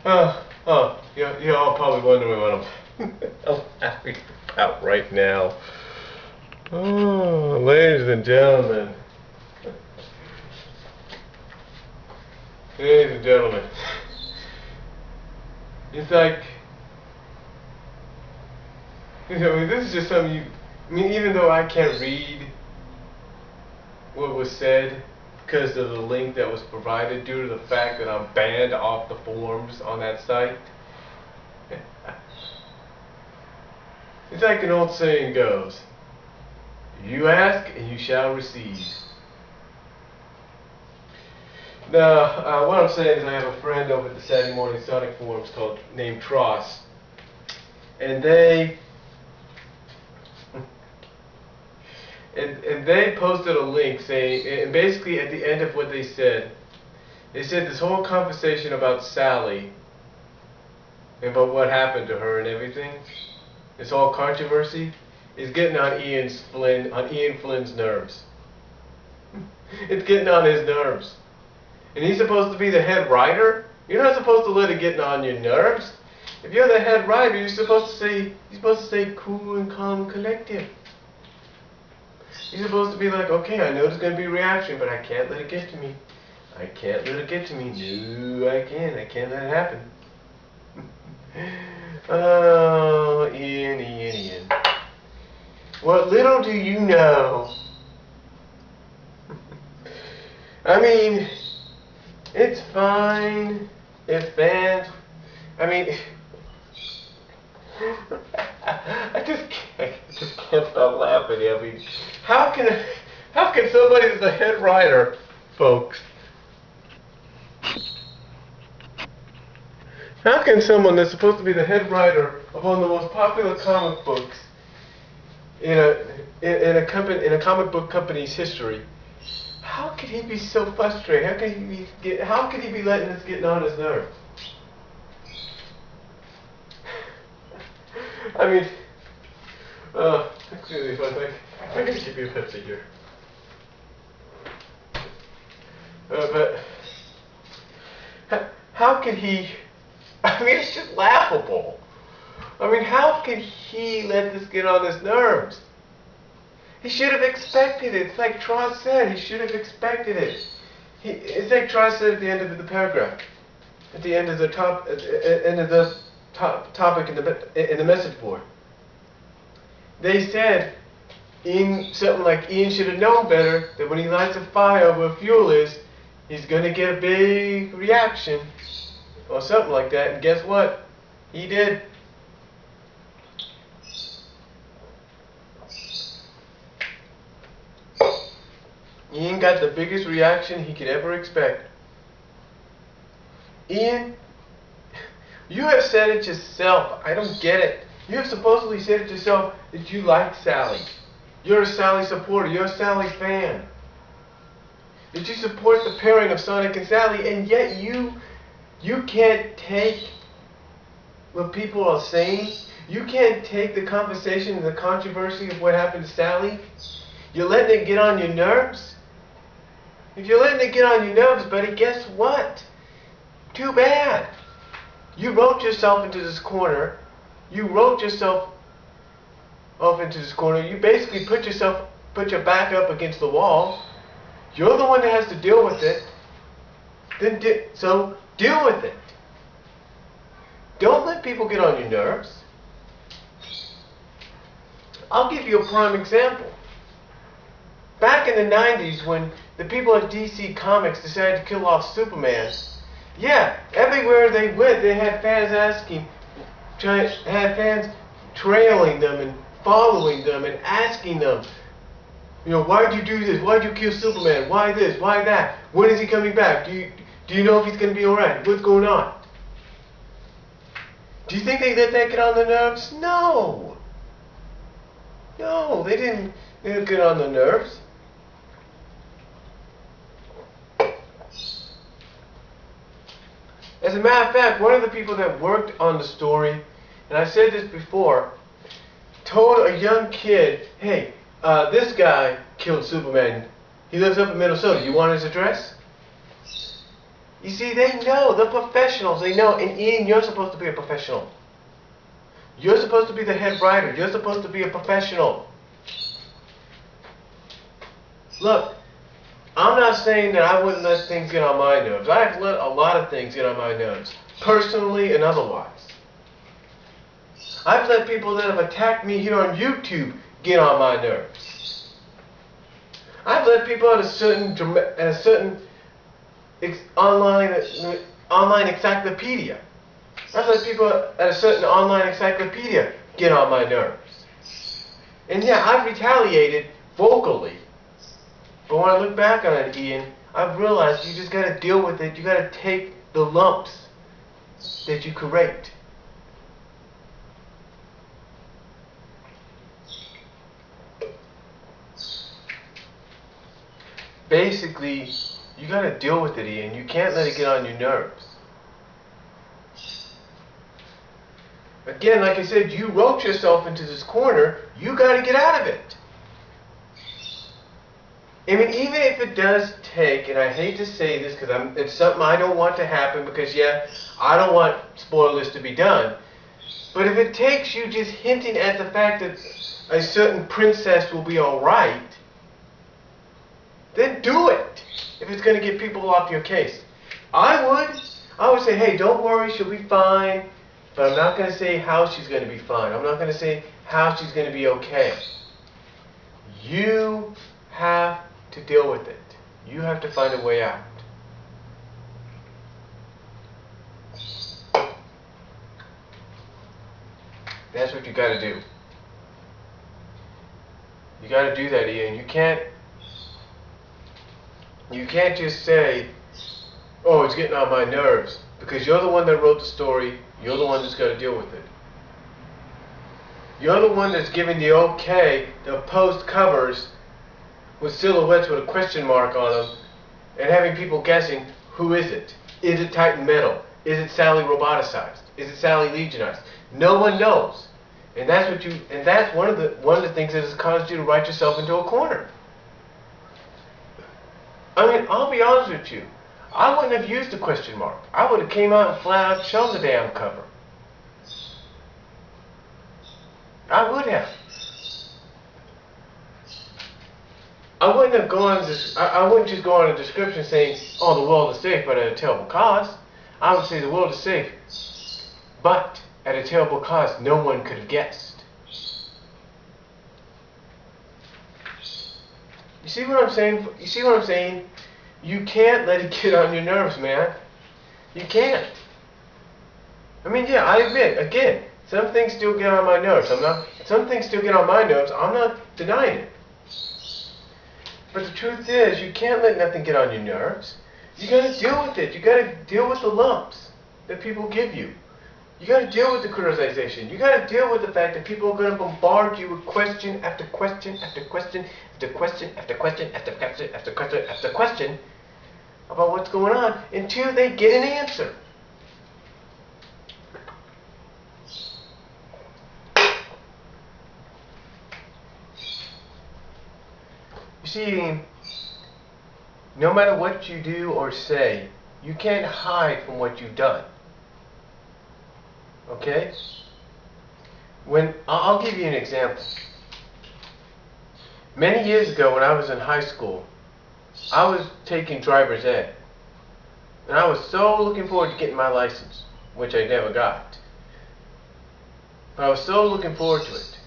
You're all probably wondering what I'm laughing about right now. Oh, ladies and gentlemen. Ladies and gentlemen. It's like, this is just something even though I can't read what was said because of the link that was provided due to the fact that I'm banned off the forums on that site. It's like an old saying goes, you ask and you shall receive. Now, what I'm saying is I have a friend over at the Saturday Morning Sonic forums named Tross, and they posted a link saying, and basically at the end of what they said this whole conversation about Sally and about what happened to her and everything, this whole controversy is getting on Ian Flynn's nerves. It's getting on his nerves. And he's supposed to be the head writer? You're not supposed to let it get on your nerves. If you're the head writer, you're supposed to stay cool and calm and collective. You're supposed to be like, okay, I know there's going to be a reaction, but I can't let it get to me. I can't let it get to me. No, I can't. I can't let it happen. Oh, Ian. What little do you know? I mean, it's fine if fans, I just can't stop laughing. I mean, how can somebody that's the head writer, folks, how can someone that's supposed to be the head writer of one of the most popular comic books in a comic book company's history, how could he be so frustrated? How could he be letting this get on his nerves? I mean, excuse me, I'm going to give you a Pepsi here. But how can he? I mean, it's just laughable. I mean, how can he let this get on his nerves? He should have expected it. It's like Tross said. He should have expected it. It's like Tross said at the end of the paragraph, at the end of the topic in the message board. They said something like Ian should have known better that when he lights a fire where fuel is, he's going to get a big reaction or something like that. And guess what? He did. Ian got the biggest reaction he could ever expect. Ian, you have said it yourself. I don't get it. You have supposedly said it yourself that you like Sally. You're a Sally supporter. You're a Sally fan. That you support the pairing of Sonic and Sally, and yet you can't take what people are saying. You can't take the conversation and the controversy of what happened to Sally. You're letting it get on your nerves. If you're letting it get on your nerves, buddy, guess what? Too bad. You wrote yourself into this corner. You basically put your back up against the wall. You're the one that has to deal with it. So deal with it. Don't let people get on your nerves. I'll give you a prime example. Back in the 90s, when the people at DC Comics decided to kill off Superman, yeah, everywhere they went, they had fans trailing them and following them and asking them, why'd you do this? Why'd you kill Superman? Why this? Why that? When is he coming back? Do you know if he's going to be alright? What's going on? Do you think they let that get on their nerves? No. No, they didn't get on their nerves. As a matter of fact, one of the people that worked on the story, and I said this before, told a young kid, hey, this guy killed Superman. He lives up in Minnesota. You want his address? You see, they know. They're professionals. They know. And Ian, you're supposed to be a professional. You're supposed to be the head writer. You're supposed to be a professional. Look, I'm not saying that I wouldn't let things get on my nerves. I've let a lot of things get on my nerves, personally and otherwise. I've let people that have attacked me here on YouTube get on my nerves. I've let people at a certain online encyclopedia. I've let people at a certain online encyclopedia get on my nerves. And yeah, I've retaliated vocally. But when I look back on it, Ian, I've realized you just got to deal with it. You got to take the lumps that you create. Basically, you got to deal with it, Ian. You can't let it get on your nerves. Again, like I said, you wrote yourself into this corner. You got to get out of it. I mean, even if it does take, and I hate to say this because it's something I don't want to happen because, yeah, I don't want spoilers to be done. But if it takes you just hinting at the fact that a certain princess will be alright, then do it. If it's going to get people off your case. I would say, hey, don't worry, she'll be fine. But I'm not going to say how she's going to be fine. I'm not going to say how she's going to be okay. You have to deal with it. You have to find a way out. That's what you got to do. You got to do that, Ian. You can't just say, oh, it's getting on my nerves. Because you're the one that wrote the story. You're the one that's got to deal with it. You're the one that's giving the okay to post covers with silhouettes with a question mark on them and having people guessing, who is it? Is it Titan Metal? Is it Sally Roboticized? Is it Sally Legionized? No one knows. And that's one of the things that has caused you to write yourself into a corner. I mean, I'll be honest with you. I wouldn't have used the question mark. I would have came out and flat out shown the damn cover. I would have. I wouldn't have gone this. I wouldn't just go on a description saying, "Oh, the world is safe, but at a terrible cost." I would say the world is safe, but at a terrible cost. No one could have guessed. You see what I'm saying? You see what I'm saying? You can't let it get on your nerves, man. You can't. I mean, yeah, I admit, again, some things still get on my nerves. Some things still get on my nerves. I'm not denying it. But the truth is, you can't let nothing get on your nerves. You got to deal with it. You got to deal with the lumps that people give you. You got to deal with the criticization. You got to deal with the fact that people are going to bombard you with question after question after question after question after question after question after question after question about what's going on until they get an answer. You see, no matter what you do or say, you can't hide from what you've done. Okay? I'll give you an example. Many years ago when I was in high school, I was taking driver's ed. And I was so looking forward to getting my license, which I never got. But I was so looking forward to it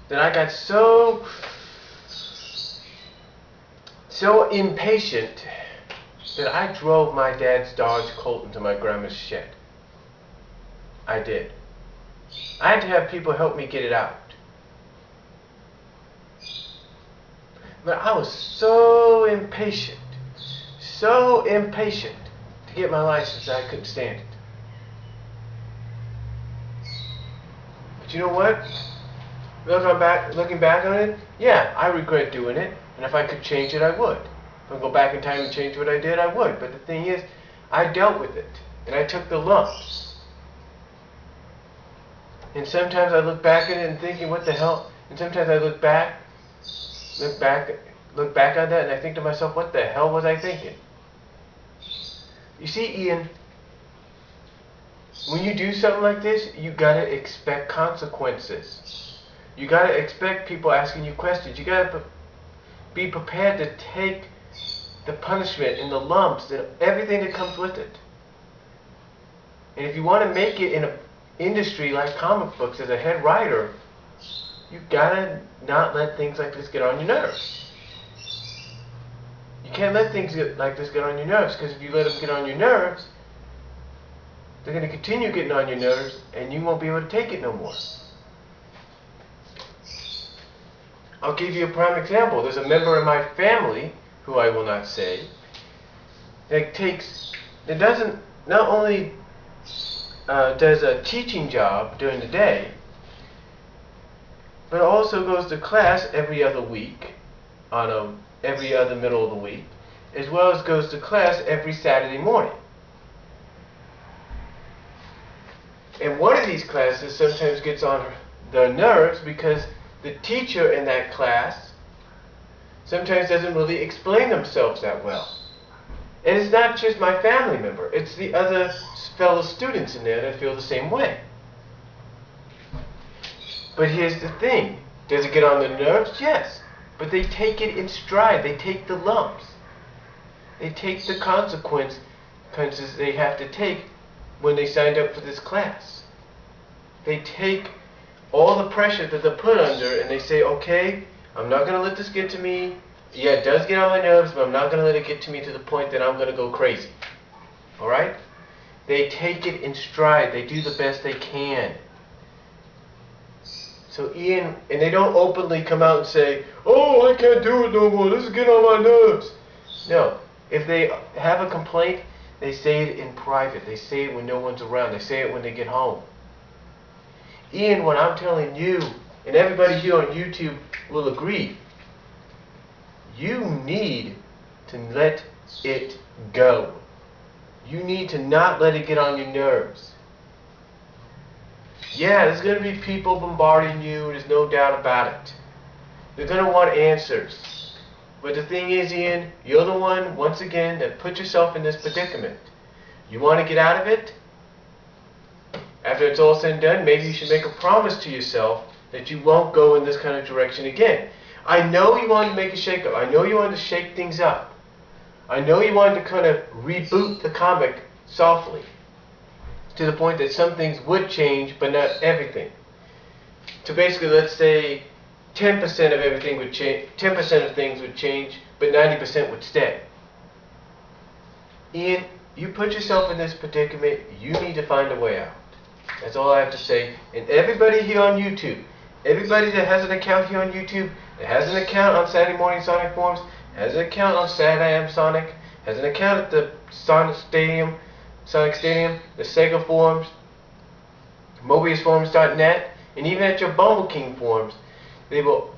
that I got so impatient that I drove my dad's Dodge Colt into my grandma's shed. I did. I had to have people help me get it out. But I was so impatient to get my license that I couldn't stand it. But you know what? Looking back on it, yeah, I regret doing it. And if I could change it, I would. If I go back in time and change what I did, I would. But the thing is, I dealt with it. And I took the lumps. And sometimes I look back at it and thinking, what the hell? And sometimes I look back on that and I think to myself, what the hell was I thinking? You see, Ian, when you do something like this, you gotta expect consequences. You gotta expect people asking you questions. You gotta be prepared to take the punishment and the lumps and everything that comes with it. And if you want to make it in an industry like comic books as a head writer, you gotta not let things like this get on your nerves. You can't let things like this get on your nerves, because if you let them get on your nerves, they're going to continue getting on your nerves, and you won't be able to take it no more. I'll give you a prime example. There's a member of my family, who I will not say, that doesn't, not only does a teaching job during the day, but also goes to class every other week, every other middle of the week, as well as goes to class every Saturday morning. And one of these classes sometimes gets on their nerves because the teacher in that class sometimes doesn't really explain themselves that well. And it's not just my family member, it's the other fellow students in there that feel the same way. But here's the thing. Does it get on their nerves? Yes. But they take it in stride. They take the lumps. They take the consequences they have to take when they signed up for this class. They take all the pressure that they're put under and they say, okay, I'm not going to let this get to me. Yeah, it does get on my nerves, but I'm not going to let it get to me to the point that I'm going to go crazy. Alright? They take it in stride. They do the best they can. So Ian, and they don't openly come out and say, oh, I can't do it no more, this is getting on my nerves. No, if they have a complaint, they say it in private. They say it when no one's around. They say it when they get home. Ian, what I'm telling you, and everybody here on YouTube will agree, you need to let it go. You need to not let it get on your nerves. Yeah, there's going to be people bombarding you, there's no doubt about it. They're going to want answers. But the thing is, Ian, you're the one, once again, that put yourself in this predicament. You want to get out of it? After it's all said and done, maybe you should make a promise to yourself that you won't go in this kind of direction again. I know you wanted to make a shake-up. I know you wanted to shake things up. I know you wanted to kind of reboot the comic softly, to the point that some things would change, but not everything. So basically, let's say 10% of everything would change, 10% of things would change, but 90% would stay. Ian, you put yourself in this predicament, you need to find a way out. That's all I have to say. And everybody here on YouTube, everybody that has an account here on YouTube, that has an account on Saturday Morning Sonic Forums, has an account on Saturday I Am Sonic, has an account at the Sonic Stadium, the Sega forums, MobiusForums.net, and even at your Bumble King forums, they will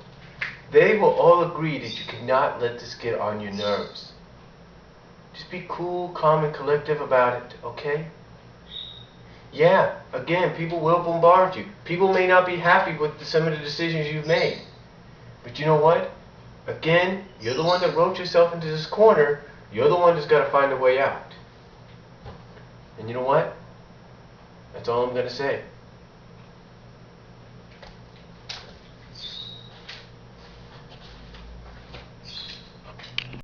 all agree that you cannot let this get on your nerves. Just be cool, calm, and collective about it, okay? Yeah, again, people will bombard you. People may not be happy with some of the decisions you've made. But you know what? Again, you're the one that wrote yourself into this corner. You're the one that's got to find a way out. And you know what? That's all I'm going to say.